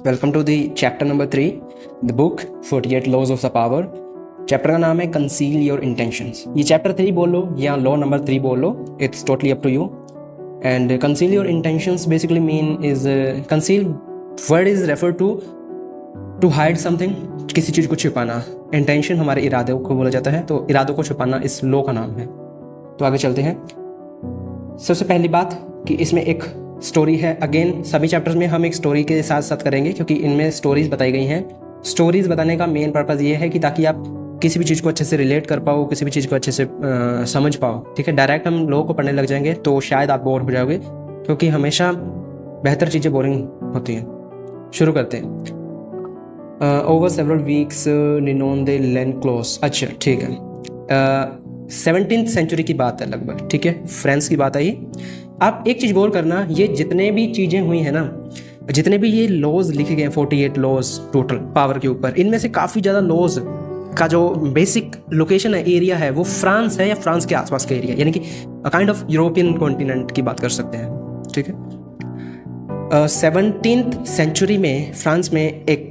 Welcome to the chapter number 3 the book 48 laws of the power. Chapter का नाम है conceal your intentions. ये chapter 3 बोल लो या लॉ नंबर 3 बोल लो, it's totally up to you. And conceal your intentions basically mean is conceal word is refer to hide something, किसी चीज़ को छिपाना। इंटेंशन हमारे इरादों को बोला जाता है, तो इरादों को छुपाना इस लॉ का नाम है। तो आगे चलते हैं। सबसे पहली बात कि इसमें एक स्टोरी है। अगेन सभी चैप्टर्स में हम एक स्टोरी के साथ साथ करेंगे, क्योंकि इनमें स्टोरीज बताई गई हैं। स्टोरीज बताने का मेन पर्पज़ ये है कि ताकि आप किसी भी चीज़ को अच्छे से रिलेट कर पाओ, किसी भी चीज़ को अच्छे से समझ पाओ। ठीक है, डायरेक्ट हम लोगों को पढ़ने लग जाएंगे तो शायद आप बोर हो जाओगे, क्योंकि हमेशा बेहतर चीज़ें बोरिंग होती हैं। शुरू करते हैं। ओवर सेवरल वीक्स निनोन दे लेन क्लोज। अच्छा ठीक है, 17th सेंचुरी की बात है लगभग। ठीक है, फ्रांस की बात आई। आप एक चीज़ गौर करना, ये जितने भी चीज़ें हुई हैं ना, जितने भी ये लॉज लिखे गए हैं 48 लॉज टोटल पावर के ऊपर, इनमें से काफ़ी ज़्यादा लॉज का जो बेसिक लोकेशन है, एरिया है, वो फ्रांस है या फ्रांस के आसपास का एरिया, यानी कि काइंड ऑफ यूरोपियन कॉन्टिनेंट की बात कर सकते हैं। ठीक है, 17th सेंचुरी में फ्रांस में एक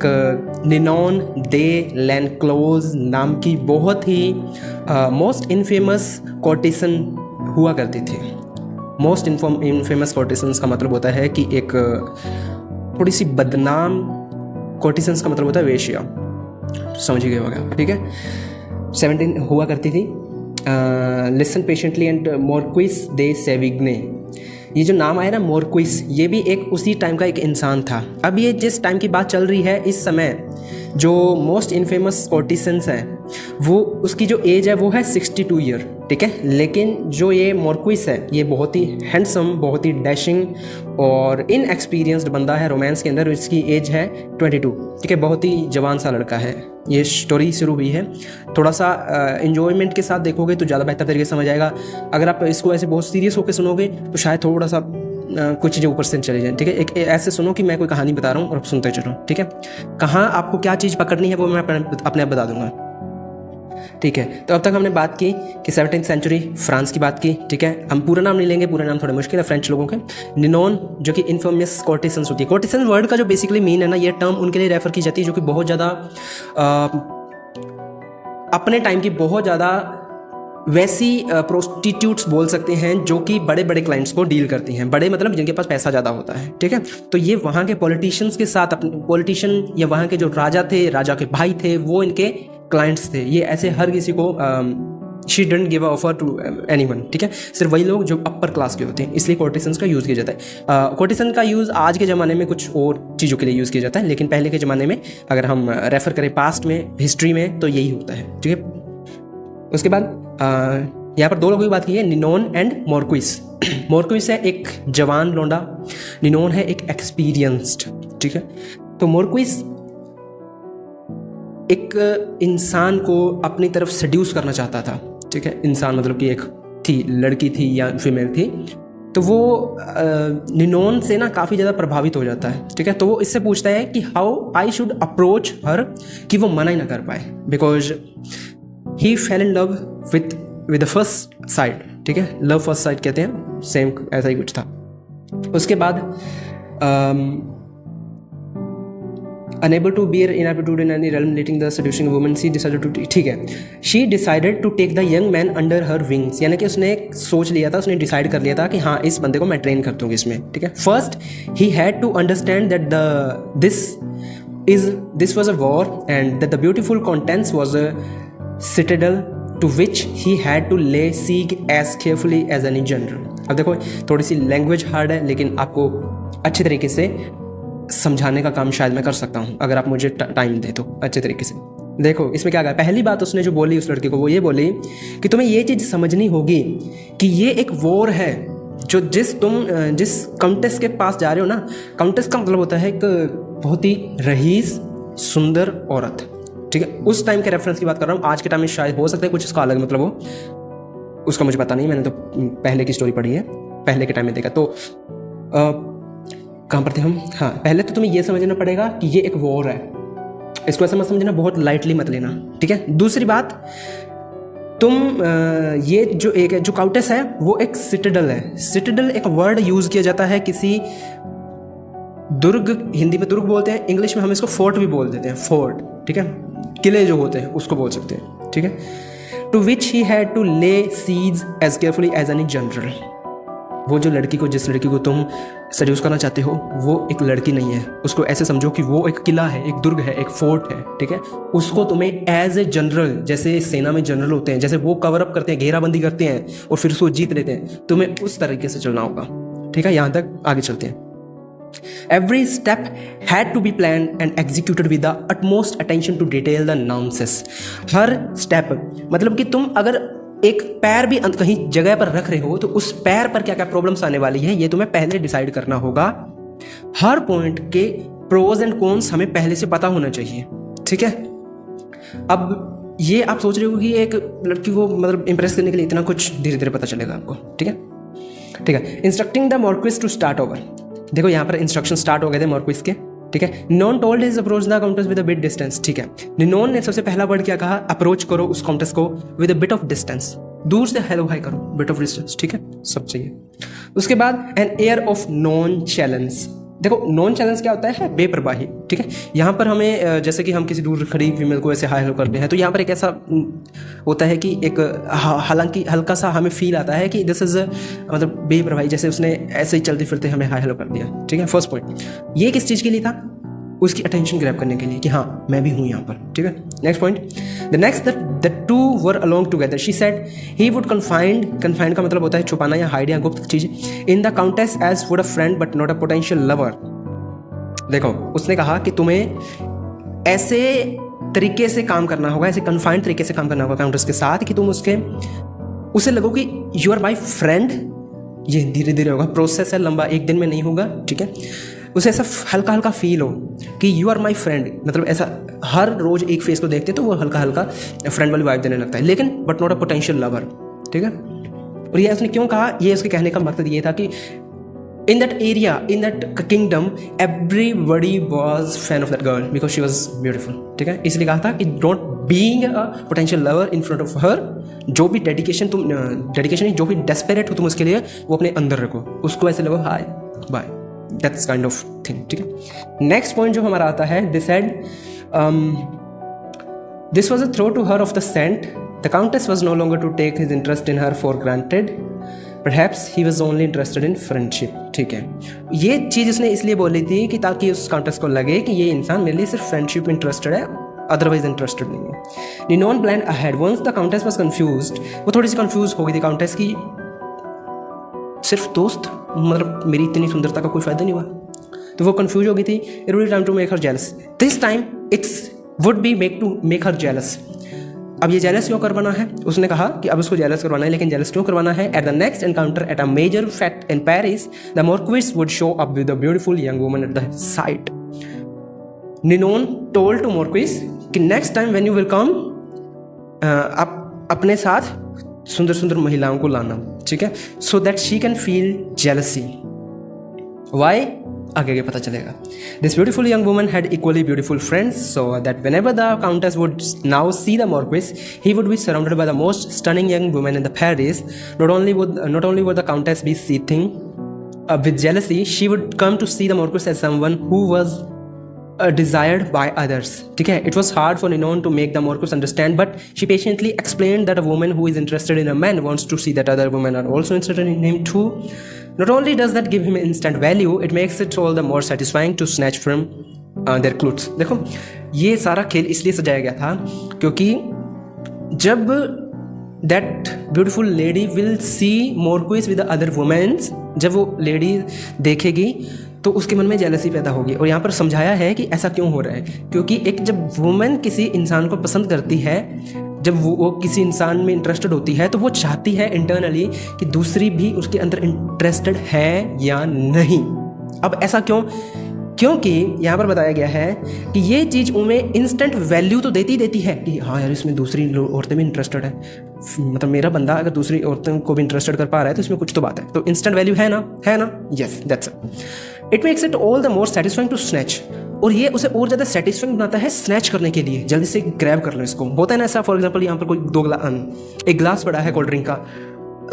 निनोन दे लैनक्लोज नाम की बहुत ही मोस्ट इनफेमस कॉर्टिसन हुआ करती थी। मोस्ट इनफेमस कॉर्टिसन्स का मतलब होता है कि एक थोड़ी सी बदनाम, कॉर्टिसन्स का मतलब होता है वेश्या, समझ गए होगा। ठीक है, 17 हुआ करती थी। लिसन पेशेंटली एंड मोरक्विस दे सेविग्ने, ये जो नाम आया ना मोरक्विस, ये भी एक उसी टाइम का एक इंसान था। अब ये जिस टाइम की बात चल रही है, इस समय जो मोस्ट इनफेमस कॉर्टिसन्स हैं, वो उसकी जो एज है वो है 62 ईयर। ठीक है, लेकिन जो ये मोरक्विस है, ये बहुत ही हैंडसम, बहुत ही डैशिंग और इनएक्सपीरियंस्ड बंदा है रोमांस के अंदर। इसकी एज है 22। ठीक है, बहुत ही जवान सा लड़का है। ये स्टोरी शुरू हुई है, थोड़ा सा इन्जॉयमेंट के साथ देखोगे तो ज़्यादा बेहतर तरीके से समझ आएगा। अगर आप इसको ऐसे बहुत सीरियस होकर सुनोगे तो शायद थोड़ा सा कुछ चीज़ें ऊपर से चले जाएं। ठीक है, एक ऐसे सुनो कि मैं कोई कहानी बता रहा हूँ और आप सुनते चलो। ठीक है, कहाँ आपको क्या चीज़ पकड़नी है वो मैं अपने आप बता दूंगा। ठीक है, तो अब तक हमने बात की कि 17th सेंचुरी फ्रांस की बात की। ठीक है, हम पूरा नाम नहीं लेंगे, पूरा नाम थोड़ा मुश्किल है फ्रेंच लोगों के। निनोन जो कि इनफेमस कॉर्टिसन्स होती है। कॉर्टिसन वर्ड का जो बेसिकली मीन है ना, ये टर्म उनके लिए रेफर की जाती है जो कि बहुत ज़्यादा अपने टाइम की बहुत ज़्यादा वैसी प्रोस्टिट्यूट्स बोल सकते हैं जो कि बड़े बड़े क्लाइंट्स को डील करती हैं। बड़े मतलब जिनके पास पैसा ज़्यादा होता है। ठीक है, तो ये वहाँ के पॉलिटिशियंस के साथ, अपने पॉलिटिशियन या वहाँ के जो राजा थे, राजा के भाई थे, वो इनके क्लाइंट्स थे। ये ऐसे हर किसी को she don't give offer to anyone. ठीक है, सिर्फ वही लोग जो अपर क्लास के होते हैं, इसलिए कॉर्टिसन्स का यूज़ किया जाता है। कॉर्टिसन का यूज़ आज के ज़माने में कुछ और चीज़ों के लिए यूज़ किया जाता है, लेकिन पहले के ज़माने में अगर हम रेफ़र करें पास्ट में, हिस्ट्री में, तो यही होता है। ठीक है, उसके बाद यहाँ पर दो लोगों की बात की है, निनोन एंड मोरक्विस। मोरक्विस है एक जवान लौंडा, निनोन है एक एक्सपीरियंस्ड। ठीक है, तो मोरक्विस एक इंसान को अपनी तरफ सेड्यूस करना चाहता था। ठीक है, इंसान मतलब कि एक थी, लड़की थी या फीमेल थी, तो वो निनोन से ना काफ़ी ज़्यादा प्रभावित हो जाता है। ठीक है, तो वो इससे पूछता है कि हाउ आई शुड अप्रोच हर, कि वो मना ही ना कर पाए, because he fail in love with the first side. ठीक है, लव फर्स्ट साइड कहते हैं, सेम ऐसा ही कुछ था। उसके बाद unable to bear inaptitude in any realm letting the seducing woman, she decided to, ठीक है, she decided to take the young man under her wings, यानी कि उसने सोच लिया था, उसने डिसाइड कर लिया था कि हाँ, इस बंदे को मैं ट्रेन कर दूंगी इसमें। ठीक है, first he had to understand that this was a war and that the beautiful contents was a citadel to which he had to lay siege as carefully as any general। अब देखो थोड़ी सी language hard है, लेकिन आपको अच्छे तरीके से समझाने का काम शायद मैं कर सकता हूँ अगर आप मुझे टाइम दे तो अच्छे तरीके से। देखो इसमें क्या कहा, पहली बात उसने जो बोली उस लड़के को, वो ये बोली कि तुम्हें ये चीज़ समझनी होगी कि ये एक वॉर है, जो जिस काउंटेस के पास जा रहे हो ना, काउंटेस का मतलब होता है एक बहुत ही रईस सुंदर औरत। ठीक है, उस टाइम के रेफरेंस की बात कर रहा हूँ। आज के टाइम में शायद हो सकता है कुछ इसका अलग मतलब हो, उसका मुझे पता नहीं, मैंने तो पहले की स्टोरी पढ़ी है, पहले के टाइम में देखा। तो कहाँ पर थे हम? हाँ, पहले तो तुम्हें यह समझना पड़ेगा कि ये एक वॉर है, इसको ऐसा मत समझना, बहुत लाइटली मत लेना। ठीक है, दूसरी बात, तुम ये जो एक जो काउंटेस है वो एक सिटाडेल है। सिटाडेल एक वर्ड यूज़ किया जाता है किसी दुर्ग हिंदी में दुर्ग बोलते हैं, इंग्लिश में हम इसको फोर्ट भी बोल देते हैं, फोर्ट, ठीक है, किले जो होते हैं उसको बोल सकते हैं, ठीक है। To which he had to lay siege as carefully as any general. वो जो लड़की को, जिस लड़की को तुम सड्यूस करना चाहते हो, वो एक लड़की नहीं है, उसको ऐसे समझो कि वो एक किला है, एक दुर्ग है, एक फोर्ट है, ठीक है। उसको तुम्हें एज ए जनरल, जैसे सेना में जनरल होते हैं, जैसे वो कवर अप करते हैं, घेराबंदी करते हैं और फिर उसको जीत लेते हैं, तुम्हें उस तरीके से चलना होगा, ठीक है। यहाँ तक आगे चलते हैं। Every step had to be planned and executed with the utmost attention to detail the nuances. Her step मतलब कि तुम अगर एक पैर भी कहीं जगह पर रख रहे हो तो उस पैर पर क्या क्या प्रॉब्लम्स आने वाली है ये तुम्हें पहले डिसाइड करना होगा। हर पॉइंट के प्रोज एंड कॉन्स हमें पहले से पता होना चाहिए, ठीक है। अब ये आप सोच रहे हो कि एक लड़की को मतलब इंप्रेस करने के लिए इतना कुछ धीरे धीरे पता चलेगा आपको, ठीक है, ठीक है। Instructing the marquis to start over. देखो यहाँ पर इंस्ट्रक्शन स्टार्ट हो गए थे मॉर्क्विस के, ठीक है। Ninon told his approach the countess with a bit distance, ठीक है। निनोन ने सबसे पहला वर्ड क्या कहा, अप्रोच करो उस काउंटेस को with a bit of distance, दूर से हेलो हाई करो, बिट ऑफ डिस्टेंस, ठीक है, सब चाहिए। उसके बाद an air of non challenge. देखो नॉन चैलेंज क्या होता है, बेपरवाही, ठीक है। यहाँ पर हमें जैसे कि हम किसी दूर खड़ी फीमेल को ऐसे हाई हेलो करते हैं तो यहाँ पर एक ऐसा होता है कि एक हालांकि हल्का सा हमें फील आता है कि दिस इज मतलब बेपरवाही, जैसे उसने ऐसे ही चलते फिरते हमें हाई हेलो कर दिया, ठीक है। फर्स्ट पॉइंट ये किस चीज़ के लिए था, उसकी अटेंशन ग्रैब करने के लिए कि हाँ मैं भी हूँ यहाँ पर, ठीक है। Next point, the next the two were along together, she said he would confined का मतलब होता है छुपाना या हाइड या गुप्त चीज, in the countess as would a friend but not a potential lover. देखो उसने कहा कि तुम्हें ऐसे तरीके से काम करना होगा, ऐसे कन्फाइंड तरीके से काम करना होगा काउंटेस के साथ कि तुम उसे लगो कि यू आर माई फ्रेंड। ये धीरे धीरे होगा, प्रोसेस है लंबा, एक दिन में नहीं होगा, ठीक है। उसे ऐसा हल्का हल्का फील हो कि यू आर माई फ्रेंड, मतलब ऐसा हर रोज एक फेस को देखते तो वो हल्का हल्का फ्रेंड वाली वाइब देने लगता है, लेकिन but not a potential lover, ठीक है। और ये उसने क्यों कहा, ये उसके कहने का मकसद ये था कि in that area, in that kingdom everybody was fan of that girl because she was beautiful, ठीक है। इसलिए कहा था कि don't being a potential lover in front of her, जो भी डेडिकेशन जो भी डेस्परेट हो तुम उसके लिए वो अपने अंदर रखो, उसको ऐसे लगो hi bye, that's kind of thing, ठीक है। नेक्स्ट पॉइंट जो हमारा आता है, this had this was a throw to her of the scent, the countess was no longer to take his interest in her for granted, perhaps he was only interested in friendship, ठीक है। ये चीज़ उसने इसलिए बोली थी कि ताकि उस काउंटेस को लगे कि ये इंसान मेरे लिए सिर्फ फ्रेंडशिप में इंटरेस्टेड है, अदरवाइज इंटरेस्टेड नहीं है। Ninon plan ahead, once the countess was confused, वो थोड़ी सी कंफ्यूज हो गई थी काउंटेस की, सिर्फ दोस्त मतलब मेरी इतनी सुंदरता का कोई फायदा नहीं हुआ, तो वो कंफ्यूज हो गई थी। It would time to make her jealous, this time it's would be make her jealous. अब ये जेलस क्यों करवाना है, उसने कहा कि अब उसको जेलस करवाना है, लेकिन जेलस क्यों करवाना है। At the next encounter at a major fact in Paris, the marquis would show up with a beautiful young woman at the site. Ninon told to marquis कि next time when you will come, आप अपने साथ सुंदर सुंदर महिलाओं को लाना, ठीक है, so that she can feel jealousy. Why, आगे पता चलेगा। This beautiful young woman had equally beautiful friends, so that whenever the countess would now see the marquis, he would be surrounded by the most stunning young women in the Paris. Not only would the countess be seething with jealousy, she would come to see the marquis as someone who was desired by others, ठीक है। It was hard for Ninon to make the marquis understand, but she patiently explained that a woman who is interested in a man wants to see that other women are also interested in him too. Not only does that give him instant value, it makes it all the more satisfying to snatch from their clothes. देखो ये सारा खेल इसलिए सजाया गया था क्योंकि जब that beautiful lady will see marquis with the other women, जब वो लेडी देखेगी तो उसके मन में जेलसी पैदा होगी। और यहाँ पर समझाया है कि ऐसा क्यों हो रहा है, क्योंकि एक जब वुमेन किसी इंसान को पसंद करती है, जब वो किसी इंसान में इंटरेस्टेड होती है तो वो चाहती है इंटरनली कि दूसरी भी उसके अंदर इंटरेस्टेड है या नहीं। अब ऐसा क्यों, क्योंकि यहाँ पर बताया गया है कि ये चीज़ उन्हें इंस्टेंट वैल्यू तो देती है कि हाँ यार इसमें दूसरी औरतें भी इंटरेस्टेड है, मतलब मेरा बंदा अगर दूसरी औरतों को भी इंटरेस्टेड कर पा रहा है तो इसमें कुछ तो बात है, तो इंस्टेंट वैल्यू है ना, yes that's it makes it all the more satisfying to snatch. और ये उसे और ज़्यादा सेटिस्फाइंग बनाता है स्नैच करने के लिए, जल्दी से ग्रैब कर लो इसको। होता है ना ऐसा, फॉर एग्जाम्पल यहाँ पर कोई एक गिलास पड़ा है कोल्ड ड्रिंक का,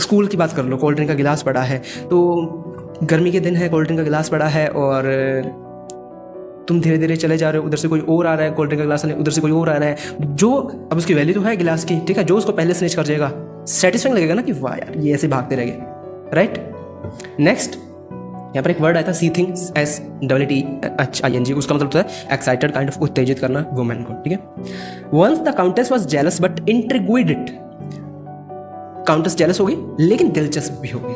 स्कूल की बात कर लो, कोल्ड ड्रिंक का गिलास पड़ा है, तो गर्मी के दिन है, कोल्ड ड्रिंक का गिलास पड़ा है और तुम धीरे धीरे चले जा रहे हो, उधर से कोई और आ रहा है, कोल्ड ड्रिंक का गिलास उधर से कोई और आ रहा है, जो अब उसकी वैल्यू तो है गिलास की, ठीक है, जो उसको पहले स्निच कर जाएगा, सेटिस्फाइंग लगेगा ना कि वाह यार ये ऐसे भागते रहेंगे, राइट। नेक्स्ट यहाँ पर एक वर्ड आया था सी थिंग्स, SWTHING, उसका मतलब होता है एक्साइटेड, काइंड ऑफ उत्तेजित करना वुमेन को, ठीक है। Once the countess was jealous but intrigued it, countess jealous हो गई लेकिन दिलचस्प भी हो गई,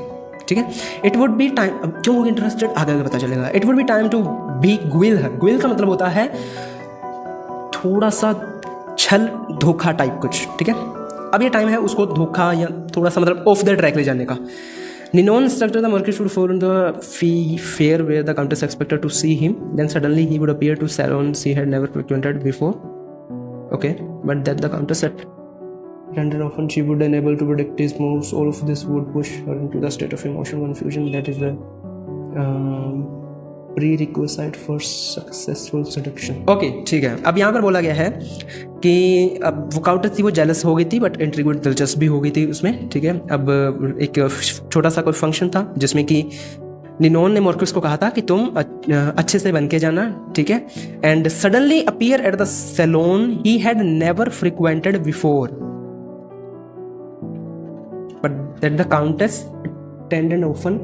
ठीक है। इट वुड बी टाइम, अब क्यों होगी इंटरेस्टेड आगे आगे पता चलेगा। It would be time to beguile her, guile का मतलब होता है थोड़ा सा छल धोखा टाइप कुछ, ठीक है। अब ये टाइम है उसको धोखा या थोड़ा सा मतलब ऑफ द ट्रैक ले जाने का। Ninon instructed the Marquis to follow the fair where the countess expected to see him. Then suddenly he would appear to salon she had never frequented before. Okay, but that the countess at London often she would unable to predict his moves. All of this would push her into the state of emotional confusion that is the prerequisite for successful seduction. Okay, ठीक है। अब यहाँ पर बोला गया है कि अब वो काउंटेस थी, वो जेलस हो गई थी बट इंट्रिग्यूड, दिलचस्प भी हो गई थी उसमें, ठीक है। अब एक छोटा सा कोई फंक्शन था जिसमें कि निनोन ने मॉर्क्विस को कहा था कि तुम अच्छे से बन के जाना, ठीक है। And suddenly appear at the salon he had never frequented before but that the countess attended often,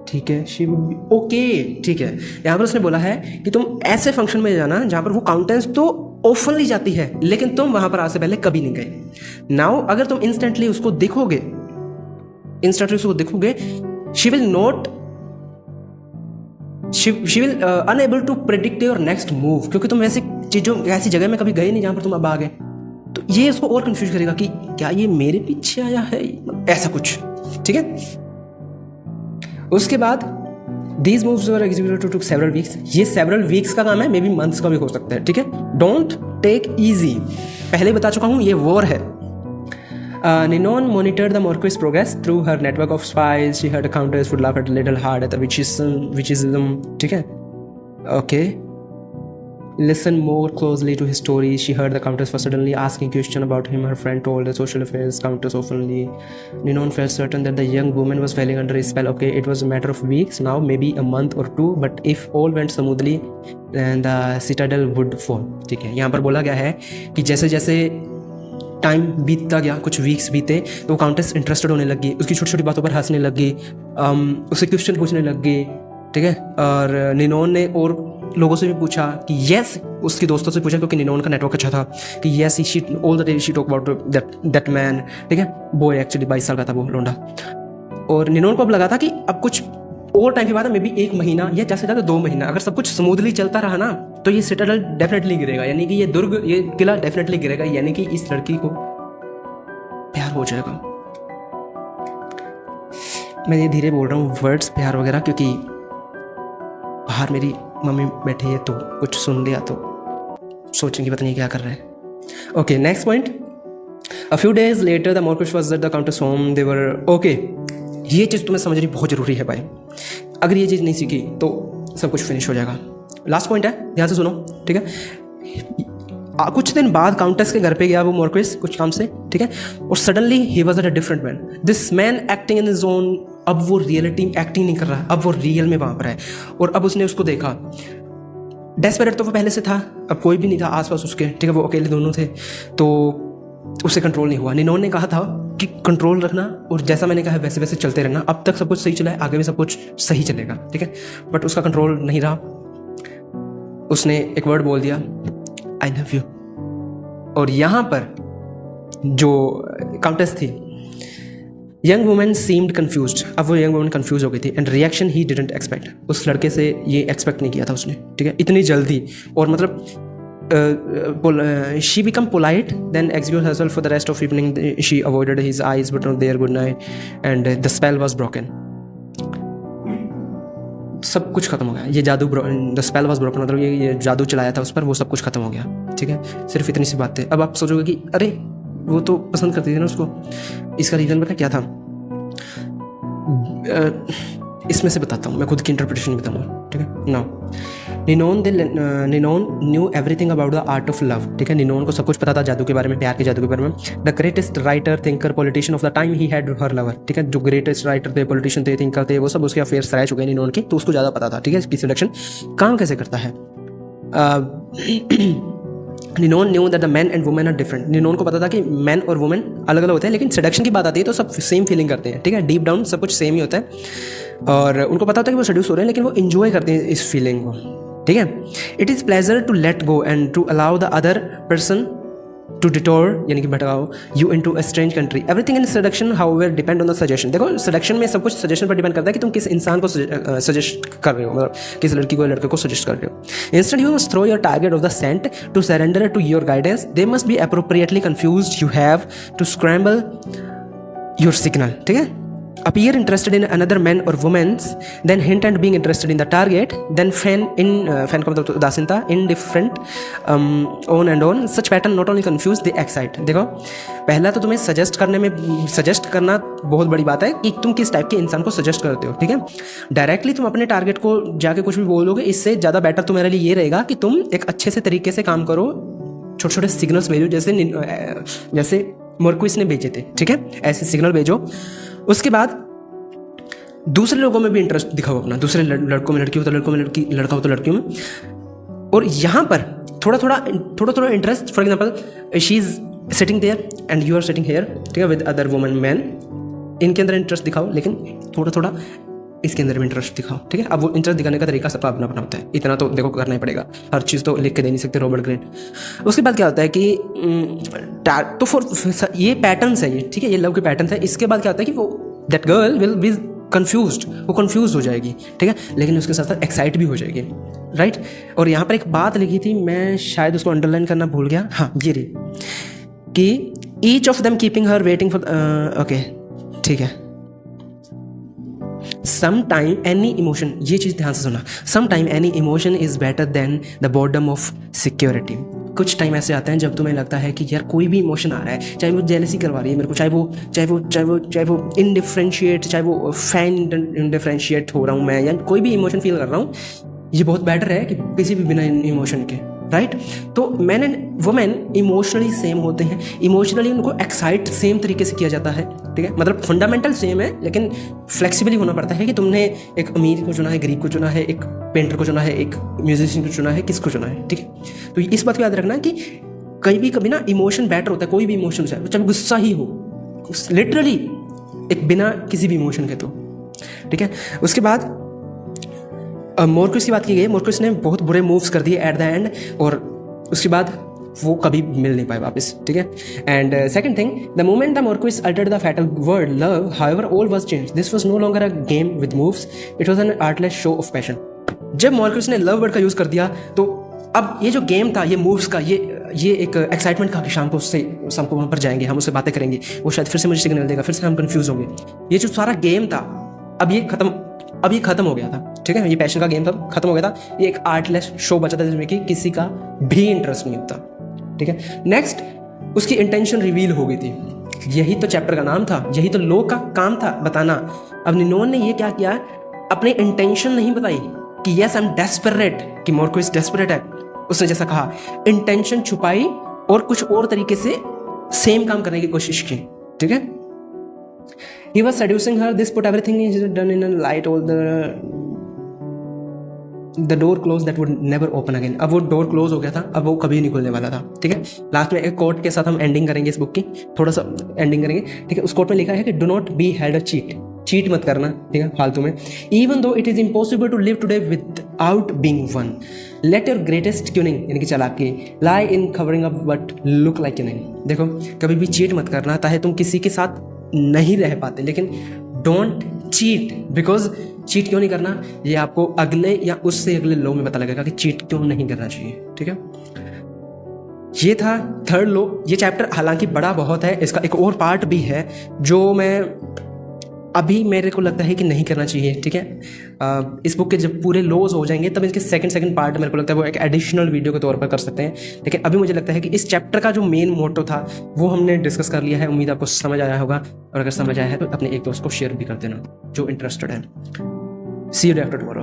ठीक है। शी वुड बी ओके, ठीक है। यहाँ पर उसने बोला है कि तुम ऐसे फंक्शन में जाना जहाँ पर वो काउंटेंस तो ओपनली जाती है लेकिन तुम वहां पर आज से पहले कभी नहीं गए। नाउ अगर तुम इंस्टेंटली उसको देखोगे, she will not, she will unable to predict your next move, क्योंकि तुम ऐसी चीजों, ऐसी जगह में कभी गए नहीं जहां पर तुम अब आ गए, तो ये उसको और कंफ्यूज करेगा कि क्या ये मेरे पीछे आया है, ऐसा कुछ, ठीक है। उसके बाद These moves were executed to took several weeks. ये several weeks का काम है, मे बी मंथ्स का भी हो सकता है, ठीक है। Don't take easy, पहले बता चुका हूँ ये वॉर है। Ninon monitored the Marquis' progress through her network of spies. She heard the countess would laugh a little hard at the witticism, ठीक है। Okay. Listen more closely to his story. She heard the countess was suddenly asking question about him. Her friend told the social affairs countess openly. Ninon felt certain that the young woman was falling under his spell. Okay, it was a matter of weeks now, maybe a month or two, but if all went smoothly, then the citadel would fall. ठीक है, यहाँ पर बोला गया है कि जैसे जैसे टाइम बीतता गया, कुछ वीक्स बीते, तो काउंटेस इंटरेस्टेड होने लगी, उसकी छोटी छोटी बातों पर हंसने लगी, उससे क्वेश्चन पूछने लगी, ठीक है। और निनोन ने और लोगों से भी पूछा कि यस, उसके दोस्तों से पूछा क्योंकि निनोन का नेटवर्क अच्छा था कि yes she all the day she talk about that man, ठीक है। बॉय एक्चुअली 22 साल का था वो लोंडा। और निनोन को अब लगा था कि अब कुछ और टाइम के बाद मे बी 1 महीना या ज़्यादा से ज़्यादा 2 महीना अगर सब कुछ स्मूथली चलता रहा ना तो ये सिटाडेल डेफिनेटली गिरेगा, यानी कि ये दुर्ग, ये किला डेफिनेटली गिरेगा, यानी कि इस लड़की को प्यार हो जाएगा। मैं ये धीरे बोल रहा हूँ वर्ड्स प्यार वगैरह, क्योंकि बाहर मेरी मम्मी बैठी है तो कुछ सुन लिया तो सोचेंगे पता नहीं क्या कर रहे हैं। Okay, next point. A few days later the marquis was at the countess home. They were okay, ये चीज़ तुम्हें समझनी बहुत ज़रूरी है भाई, अगर ये चीज़ नहीं सीखी तो सब कुछ फिनिश हो जाएगा। लास्ट पॉइंट है, ध्यान से सुनो, ठीक है। कुछ दिन बाद काउंटेस के घर पे गया वो मार्क्विस कुछ काम से, ठीक है। और suddenly he was a different man, this man acting in his own. अब वो रियलिटी एक्टिंग नहीं कर रहा, अब वो रियल में वहाँ पर है। और अब उसने उसको देखा, डेस्परेट तो वो पहले से था, अब कोई भी नहीं था आसपास उसके, ठीक है, वो अकेले दोनों थे, तो उससे कंट्रोल नहीं हुआ। निनोन ने कहा था कि कंट्रोल रखना और जैसा मैंने कहा वैसे वैसे चलते रहना, अब तक सब कुछ सही चला है, आगे भी सब कुछ सही चलेगा, ठीक है। बट उसका कंट्रोल नहीं रहा, उसने एक वर्ड बोल दिया, आई लव यू। और यहाँ पर जो काउंटेस थी, यंग वुमेन सीम्ड कंफ्यूज्ड, अब वो यंग वुमेन कंफ्यूज हो गई थी। And reaction he didn't expect, उस लड़के से ये एक्सपेक्ट नहीं किया था उसने, ठीक है, इतनी जल्दी। और मतलब she became polite, then executed herself for the rest of evening. She avoided his eyes, but not there. Good night, and the spell was broken. सब कुछ खत्म हो गया, ये जादू, द स्पेल वाज ब्रोकन, मतलब ये जादू चलाया था उस पर, वो सब कुछ खत्म हो गया, ठीक है। सिर्फ इतनी सी बात है। अब आप सोचोगे कि अरे वो तो पसंद करती थी ना उसको, इसका रीजन पता क्या था? इसमें से बताता हूँ, मैं खुद की इंटरप्रिटेशन बताऊँगा, ठीक है। Now Ninon knew everything about the art of love, ठीक है। निनोन को सब कुछ पता था जादू के बारे में, प्यार के जादू के बारे में। The greatest writer, thinker, politician of the time he had her lover, ठीक है। जो ग्रेटेस्ट राइटर थे, पॉलिटिशियन थे, थिंकर थे, वो सब उसके अफेयर्स रह चुके हैं निनोन के, तो उसको ज़्यादा पता था, ठीक है, इसकी सिलेक्शन काम कैसे करता है। Ninon knew that the man and women are different. Ninon को पता था कि मैन और वुमेन अलग अलग होते हैं, लेकिन सेडक्शन की बात आती है तो सब सेम फीलिंग करते हैं, ठीक है, डीप डाउन सब कुछ सेम ही होता है, और उनको पता होता है कि वो सेड्यूस हो रहे हैं, लेकिन वो इन्जॉय करते हैं इस फीलिंग को, ठीक है। It is pleasure to let go and to allow the other person to detour, यानी कि भटकाओ you into a strange country. Everything in suggestion however depend on the suggestion. देखो सजेशन में सब कुछ सजेशन पर डिपेंड करता है कि तुम किस इंसान को सजेस्ट कर रहे हो, मतलब किस लड़की को या लड़के को सजेस्ट कर रहे हो। Instead you must throw your target of the scent to surrender to your guidance, they must be appropriately confused, you have to scramble your signal, ठीक है। Appear interested in another man or woman's, then hint at being interested in the target, then fan का मतलब उदासीनता, indifferent, on and on. Such pattern not only confuse, they excite. देखो पहला तो तुम्हें suggest करना बहुत बड़ी बात है कि तुम किस टाइप के इंसान को सजेस्ट करते हो, ठीक है। डायरेक्टली तुम अपने टारगेट को जाके कुछ भी बोल दोगे, इससे ज़्यादा बेटर तुम्हारे लिए ये रहेगा कि तुम एक अच्छे से तरीके से काम करो, छोटे छोटे सिग्नल्स भेजो, जैसे मोर्क्विस ने भेजे थे, ठीक है, ऐसे सिग्नल भेजो। उसके बाद दूसरे लोगों में भी इंटरेस्ट दिखाओ अपना, दूसरे लड़कों में लड़की हो तो लड़कों में लड़की, लड़का हो तो लड़कियों में, और यहाँ पर थोड़ा थोड़ा interest. For example she is sitting there and you are sitting here, ठीक है, विद अदर वुमन मैन, इनके अंदर इंटरेस्ट दिखाओ, लेकिन थोड़ा इसके अंदर भी इंटरेस्ट दिखाओ, ठीक है। अब वो इंटरेस्ट दिखाने का तरीका सबका अपना अपना होता है, इतना तो देखो करना ही पड़ेगा, हर चीज़ तो लिख के दे नहीं सकते रॉबर्ट ग्रेंट। उसके बाद क्या होता है कि तो फॉर ये पैटर्न्स है ये, ठीक है, ये लव के पैटर्न्स है। इसके बाद क्या होता है कि वो that girl will be confused, वो कन्फ्यूज हो जाएगी, ठीक है, लेकिन उसके साथ साथ एक्साइट भी हो जाएगी, राइट। और यहाँ पर एक बात लिखी थी, मैं शायद उसको अंडरलाइन करना भूल गया, हाँ ये रही, कि each of them keeping her waiting for, okay ठीक है। Sometime any emotion, ये चीज़ ध्यान से सुना, sometime any emotion is better than the boredom of security। कुछ टाइम ऐसे आते हैं जब तुम्हें लगता है कि यार कोई भी इमोशन आ रहा है, चाहे वो जेलसी करवा रही है मेरे को, चाहे वो इनडिफरेंशिएट, चाहे वो फैन इनडिफरेंशिएट हो रहा हूँ मैं, या कोई भी इमोशन फील कर रहा हूँ, ये बहुत बेटर है कि किसी भी बिना इमोशन के, राइट। तो man and women emotionally same होते हैं, इमोशनली उनको एक्साइट सेम तरीके से किया जाता है, ठीक है, मतलब फंडामेंटल सेम है, लेकिन फ्लेक्सिबली होना पड़ता है कि तुमने एक अमीर को चुना है, गरीब को चुना है, एक पेंटर को चुना है, एक म्यूजिशियन को चुना है, किसको चुना है, ठीक है। तो इस बात को याद रखना कि कभी ना इमोशन बेटर होता है, कोई भी इमोशन चाहे गुस्सा ही हो, लिटरली एक बिना किसी भी इमोशन के, तो ठीक है। उसके बाद मोर्क्विस की बात की गई, मोर्क्विस ने बहुत बुरे मूव्स कर दिए एट द एंड, और उसके बाद वो कभी मिल नहीं पाए वापस, ठीक है। And second thing, the moment the marquis altered the fatal word love, however all was changed, this was no longer a game with moves, it was an artless show of passion. जब marquis ने love word का use कर दिया, तो अब ये जो game था, ये मूव्स का, ये एक एक्साइटमेंट का कि शाम को उससे शाम को वहाँ पर जाएंगे, हम उससे बातें करेंगे, वो शायद फिर से मुझे सिग्नल देगा, फिर से हम कन्फ्यूज होंगे, ये जो सारा गेम था अब ये खत्म हो गया था, ठीक है। ये पैशन का गेम था, खत्म हो गया था, ये एक आर्टलेस शो बचा था जिसमें कि किसी का भी इंटरेस्ट नहीं होता, ठीक है। नेक्स्ट, उसकी इंटेंशन रिवील हो गई थी, यही तो चैप्टर का नाम था, यही तो लॉ का काम था बताना। अब निनोन ने ये क्या किया, अपनी इंटेंशन नहीं बताई कि यस आई एम डेस्परेट, कि मोर्क्विस डेस्परेट है, उसने जैसा कहा, इंटेंशन छुपाई और कुछ और तरीके से सेम काम करने की कोशिश की, ठीक है। He was seducing her. This put everything is done in a light. All the door closed that would never open again. अब वो डोर क्लोज हो गया था, अब वो कभी नहीं खुलने वाला था, ठीक है। लास्ट में एक कोट के साथ हम एंडिंग करेंगे इस बुक की, थोड़ा सा एंडिंग करेंगे, ठीक है। उस कोट में लिखा है कि do not be held a cheat मत करना, ठीक है, फालतू में। Even though it is impossible to live today without being one, let your greatest cunning, यानी कि चालाकी, lie in covering up what look like cunning. देखो कभी भी चीट मत करना, चाहे तुम किसी के साथ नहीं रह पाते, लेकिन डोंट चीट, बिकॉज चीट क्यों नहीं करना, ये आपको अगले या उससे अगले लॉ में पता लगेगा कि चीट क्यों नहीं करना चाहिए, ठीक है। ये था थर्ड लॉ। ये चैप्टर हालांकि बड़ा बहुत है, इसका एक और पार्ट भी है जो मैं अभी मेरे को लगता है कि नहीं करना चाहिए, ठीक है। इस बुक के जब पूरे लॉज हो जाएंगे तब इसके सेकंड पार्ट मेरे को लगता है वो एक एडिशनल वीडियो के तौर पर कर सकते हैं, लेकिन अभी मुझे लगता है कि इस चैप्टर का जो मेन मोटो था वो हमने डिस्कस कर लिया है। उम्मीद आपको समझ आया होगा, और अगर समझ आया है तो अपने एक दोस्त को शेयर भी कर देना जो इंटरेस्टेड है। सी यू डे आफ्टर टुमारो।